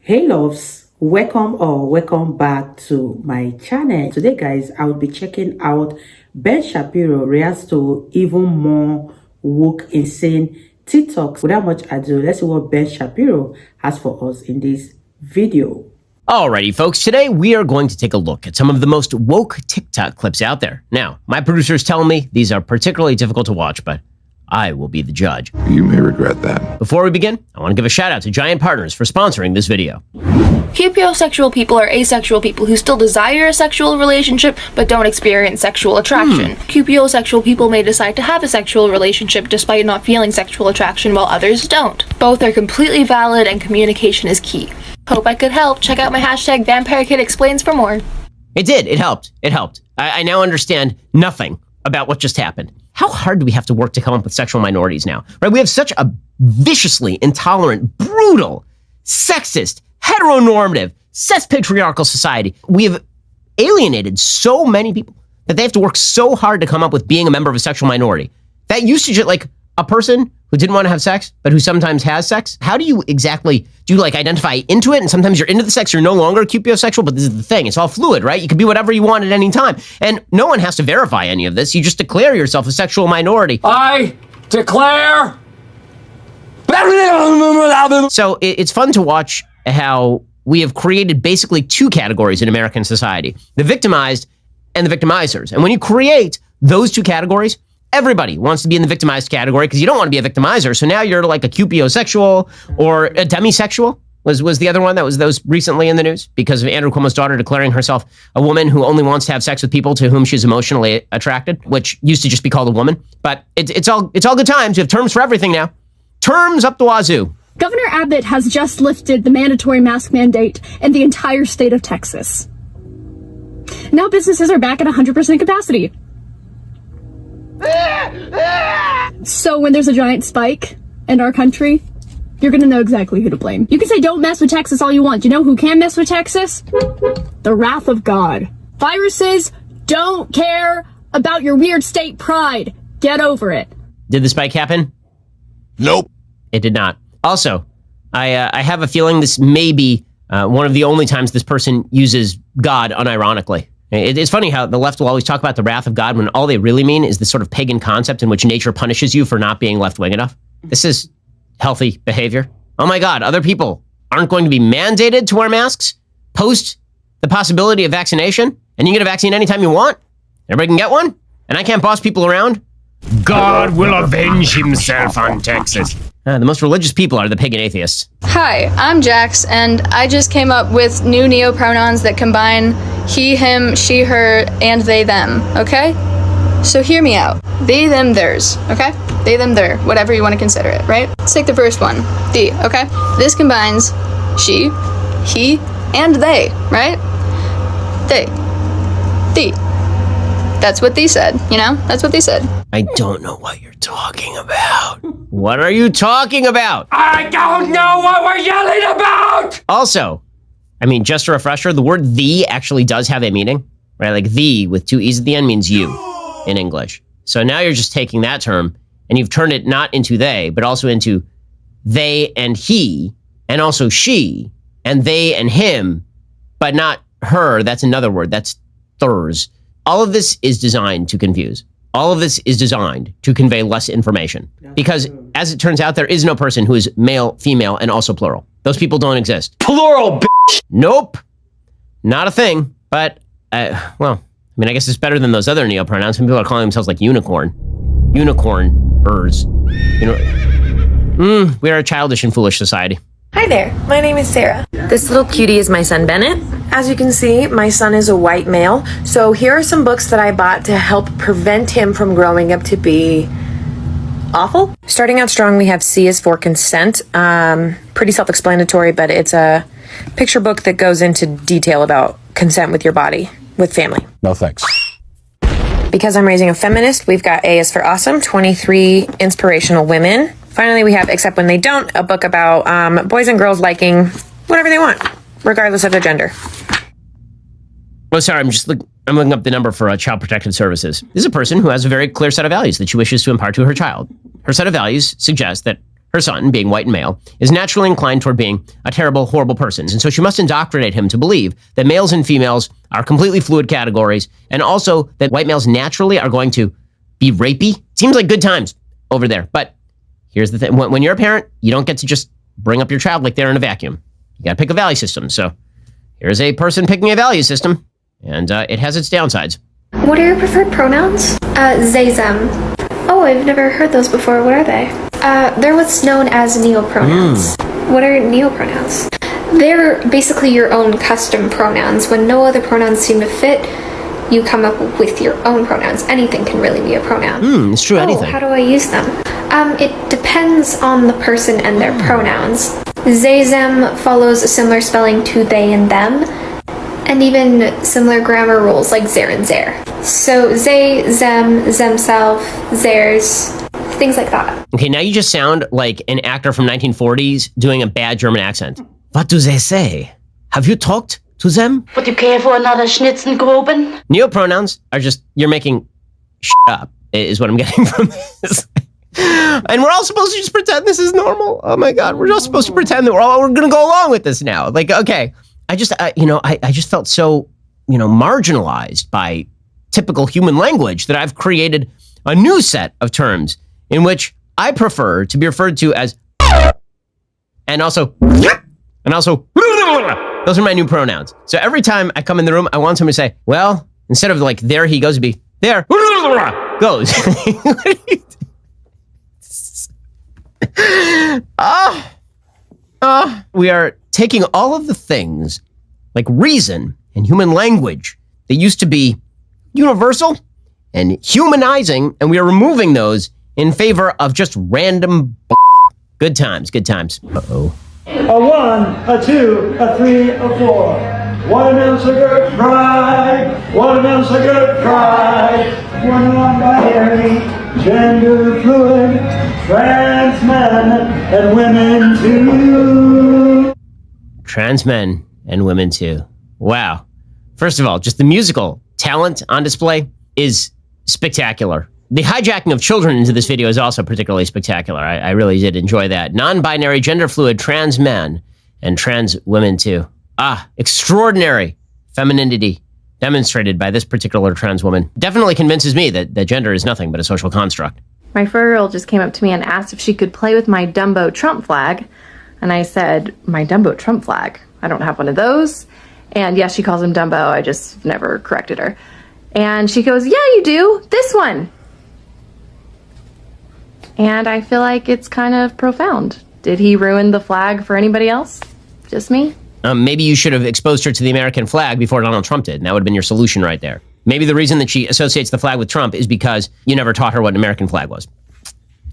Hey loves, welcome back to my channel. Today guys, I will be checking out Ben Shapiro reacts to even more woke insane TikToks. Without much ado, let's see what Ben Shapiro has for us in this video. Alrighty folks, today we are going to take a look at some of the most woke TikTok clips out there. Now, my producers tell me these are particularly difficult to watch, but I will be the judge. You may regret that. Before we begin, I want to give a shout out to Giant Partners for sponsoring this video. Cupiosexual people are asexual people who still desire a sexual relationship but don't experience sexual attraction. Cupiosexual people may decide to have a sexual relationship despite not feeling sexual attraction while others don't. Both are completely valid and communication is key. Hope I could help. Check out my hashtag VampireKidExplains for more. It did. It helped. It helped. I now understand nothing about what just happened. How hard do we have to work to come up with sexual minorities now? Right? We have such a viciously intolerant, brutal, sexist, heteronormative, cis-patriarchal society. We have alienated so many people that they have to work so hard to come up with being a member of a sexual minority. That usage, like a person who didn't want to have sex, but who sometimes has sex. How do you exactly, do you like identify into it? And sometimes you're into the sex, you're no longer cupiosexual, but this is the thing. It's all fluid, right? You can be whatever you want at any time. And no one has to verify any of this. You just declare yourself a sexual minority. I declare. So it's fun to watch how we have created basically two categories in American society, the victimized and the victimizers. And when you create those two categories, everybody wants to be in the victimized category because you don't want to be a victimizer. So now you're like a cupiosexual or a demisexual was the other one that was recently in the news because of Andrew Cuomo's daughter declaring herself a woman who only wants to have sex with people to whom she's emotionally attracted, which used to just be called a woman. But it's all good times. We have terms for everything now. Terms up the wazoo. Governor Abbott has just lifted the mandatory mask mandate in the entire state of Texas. Now businesses are back at 100% capacity. So when there's a giant spike in our country, you're gonna know exactly who to blame. You can say don't mess with Texas all you want. You know who can mess with Texas? The wrath of God. Viruses don't care about your weird state pride. Get over it. Did the spike happen? Nope. It did not. Also, I have a feeling this may be one of the only times this person uses God unironically. It's funny how the left will always talk about the wrath of God when all they really mean is this sort of pagan concept in which nature punishes you for not being left-wing enough. This is healthy behavior. Oh my God, other people aren't going to be mandated to wear masks post the possibility of vaccination, and you can get a vaccine anytime you want. Everybody can get one, and I can't boss people around. God will avenge himself on Texas. The most religious people are the pagan atheists. Hi, I'm Jax, and I just came up with new neopronouns that combine he, him, she, her, and they, them, okay? So hear me out. They, them, theirs, okay? They, them, their, whatever you want to consider it, right? Let's take the first one, the, okay? This combines she, he, and they, right? They, the. That's what they said, you know? That's what they said. I don't know what you're talking about. What are you talking about? I don't know what we're yelling about! Also, I mean, just a refresher, the word the actually does have a meaning, right? Like the with two E's at the end means you in English. So now you're just taking that term and you've turned it not into they, but also into they and he, and also she, and they and him, but not her. That's another word. That's thers. All of this is designed to confuse. All of this is designed to convey less information. Because, as it turns out, there is no person who is male, female, and also plural. Those people don't exist. Plural, bitch! Nope. Not a thing. But, well, I mean, I guess it's better than those other neopronouns. Some people are calling themselves like unicorn. Unicorn-ers. You know, we are a childish and foolish society. Hi there, my name is Sarah. This little cutie is my son Bennett. As you can see, my son is a white male, so here are some books that I bought to help prevent him from growing up to be awful. Starting out strong, we have C is for consent. Pretty self-explanatory, but it's a picture book that goes into detail about consent with your body, with family. No thanks. Because I'm raising a feminist, we've got A is for awesome, 23 inspirational women. Finally, we have Except When They Don't, a book about boys and girls liking whatever they want, regardless of their gender. Oh, sorry, I'm looking up the number for Child Protective Services. This is a person who has a very clear set of values that she wishes to impart to her child. Her set of values suggests that her son, being white and male, is naturally inclined toward being a terrible, horrible person. And so she must indoctrinate him to believe that males and females are completely fluid categories, and also that white males naturally are going to be rapey. Seems like good times over there. But here's the thing. When you're a parent, you don't get to just bring up your child like they're in a vacuum. You got to pick a value system. So here's a person picking a value system, and it has its downsides. What are your preferred pronouns? They, them. Oh, I've never heard those before. What are they? They're what's known as neopronouns. What are neopronouns? They're basically your own custom pronouns. When no other pronouns seem to fit, you come up with your own pronouns. Anything can really be a pronoun. It's true, anything. How do I use them? It depends on the person and their pronouns. They, them follows a similar spelling to they and them, and even similar grammar rules like their and their. So they, them, themself, theirs, things like that. Okay, now you just sound like an actor from 1940s doing a bad German accent. What do they say? Have you talked to them? Would you care for another Schnitzengruben? Neopronouns are just, you're making shit up, is what I'm getting from this. And we're all supposed to just pretend this is normal. Oh my God, we're just supposed to pretend that we're going to go along with this now. Like, okay, I just felt so, marginalized by typical human language that I've created a new set of terms in which I prefer to be referred to as and also those are my new pronouns. So every time I come in the room, I want someone to say, well, instead of like there he goes, to be there goes. We are taking all of the things like reason and human language that used to be universal and humanizing, and we are removing those in favor of just random good times. Uh-oh. A 1, a 2, a 3, a 4. One announce a good pride. One announce a good pride. One non-binary, gender fluid, trans men and women too. Trans men and women too. Wow. First of all, just the musical talent on display is spectacular. The hijacking of children into this video is also particularly spectacular. I really did enjoy that. Non-binary, gender fluid, trans men, and trans women too. Extraordinary femininity demonstrated by this particular trans woman. Definitely convinces me that gender is nothing but a social construct. My fur-girl just came up to me and asked if she could play with my Dumbo Trump flag. And I said, my Dumbo Trump flag? I don't have one of those. And yes, she calls him Dumbo. I just never corrected her. And she goes, yeah, you do. This one. And I feel like it's kind of profound. Did he ruin the flag for anybody else? Just me? Maybe you should have exposed her to the American flag before Donald Trump did, and that would have been your solution right there. Maybe the reason that she associates the flag with Trump is because you never taught her what an American flag was.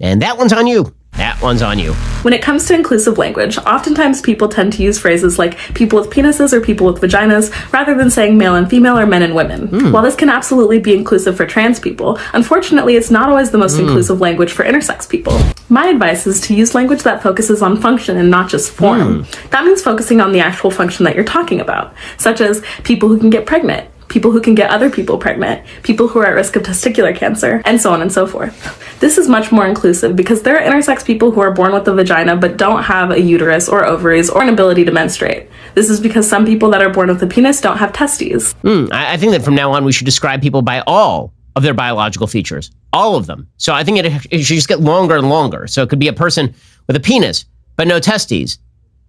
And that one's on you. That one's on you. When it comes to inclusive language, oftentimes people tend to use phrases like people with penises or people with vaginas rather than saying male and female or men and women. While this can absolutely be inclusive for trans people, unfortunately it's not always the most inclusive language for intersex people. My advice is to use language that focuses on function and not just form. That means focusing on the actual function that you're talking about, such as people who can get pregnant, people who can get other people pregnant, people who are at risk of testicular cancer, and so on and so forth. This is much more inclusive because there are intersex people who are born with a vagina but don't have a uterus or ovaries or an ability to menstruate. This is because some people that are born with a penis don't have testes. I think that from now on we should describe people by all of their biological features. All of them. So I think it should just get longer and longer. So it could be a person with a penis but no testes,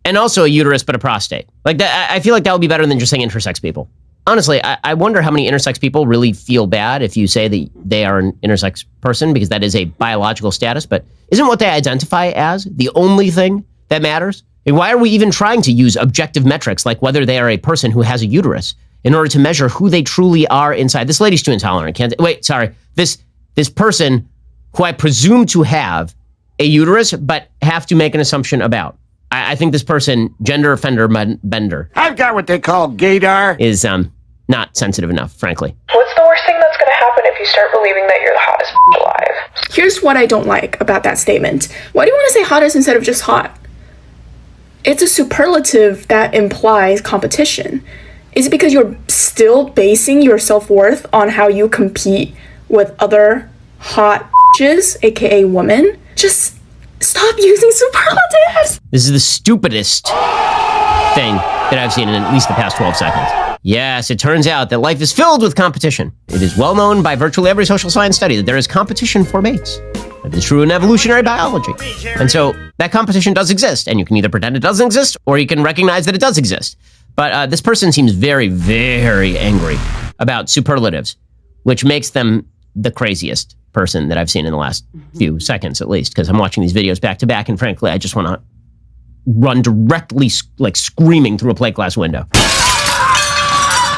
and also a uterus but a prostate. Like that, I feel like that would be better than just saying intersex people. Honestly, I wonder how many intersex people really feel bad if you say that they are an intersex person, because that is a biological status, but isn't what they identify as the only thing that matters? I mean, why are we even trying to use objective metrics like whether they are a person who has a uterus in order to measure who they truly are inside? This lady's too intolerant. This person who I presume to have a uterus but have to make an assumption about. I think this person, gender offender bender, I've got what they call gaydar, is not sensitive enough, frankly. What's the worst thing that's going to happen if you start believing that you're the hottest alive? Here's what I don't like about that statement. Why do you want to say hottest instead of just hot? It's a superlative that implies competition. Is it because you're still basing your self-worth on how you compete with other hot bitches, aka women? Just Stop using superlatives! This is the stupidest thing that I've seen in at least the past 12 seconds. Yes, it turns out that life is filled with competition. It is well known by virtually every social science study that there is competition for mates. That is true in evolutionary biology. And so that competition does exist, and you can either pretend it doesn't exist, or you can recognize that it does exist. But this person seems very, very angry about superlatives, which makes them the craziest person that I've seen in the last few seconds, at least, because I'm watching these videos back to back, and frankly, I just want to run directly, like screaming through a plate glass window.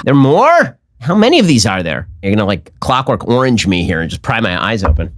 There are more? How many of these are there? You're gonna like Clockwork Orange me here and just pry my eyes open.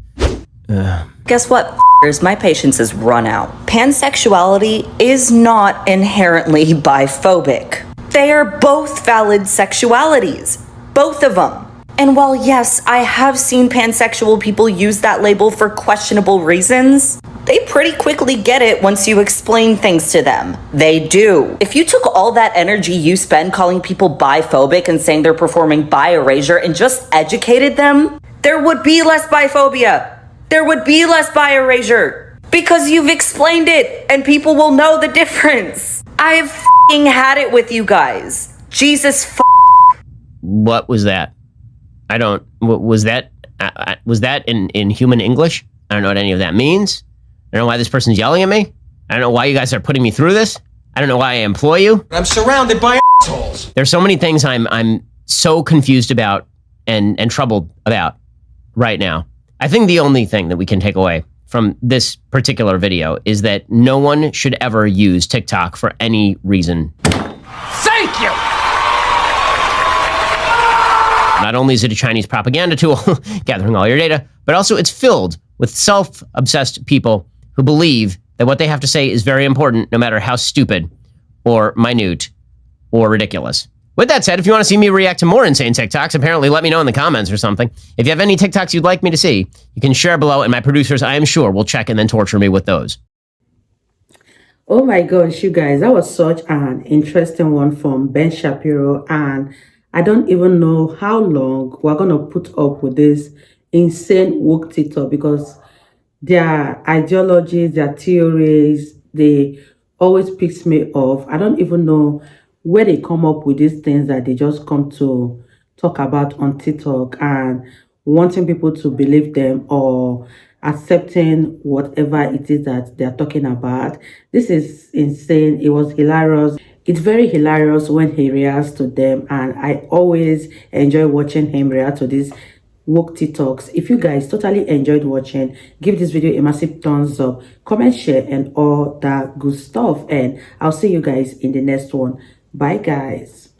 Guess what, f***ers? My patience has run out. Pansexuality is not inherently biphobic. They are both valid sexualities. Both of them. And while yes, I have seen pansexual people use that label for questionable reasons, they pretty quickly get it once you explain things to them. They do. If you took all that energy you spend calling people biphobic and saying they're performing bi-erasure and just educated them, there would be less biphobia. There would be less bi-erasure. Because you've explained it and people will know the difference. I have f***ing had it with you guys. Jesus f***. What was that? Was that in human English? I don't know what any of that means. I don't know why this person's yelling at me. I don't know why you guys are putting me through this. I don't know why I employ you. I'm surrounded by assholes. There's so many things I'm so confused about and troubled about right now. I think the only thing that we can take away from this particular video is that no one should ever use TikTok for any reason. Thank you! Not only is it a Chinese propaganda tool, gathering all your data, but also it's filled with self-obsessed people who believe that what they have to say is very important, no matter how stupid or minute or ridiculous. With that said, if you want to see me react to more insane TikToks, apparently let me know in the comments or something. If you have any TikToks you'd like me to see, you can share below, and my producers, I am sure, will check and then torture me with those. Oh my gosh, you guys, that was such an interesting one from Ben Shapiro, and I don't even know how long we're going to put up with this insane woke TikTok, because their ideologies, their theories, they always piss me off. I don't even know where they come up with these things that they just come to talk about on TikTok and wanting people to believe them or accepting whatever it is that they're talking about. This is insane. It was hilarious. It's very hilarious when he reacts to them, and I always enjoy watching him react to these woke TikToks. If you guys totally enjoyed watching, give this video a massive thumbs up, comment, share, and all that good stuff. And I'll see you guys in the next one. Bye, guys.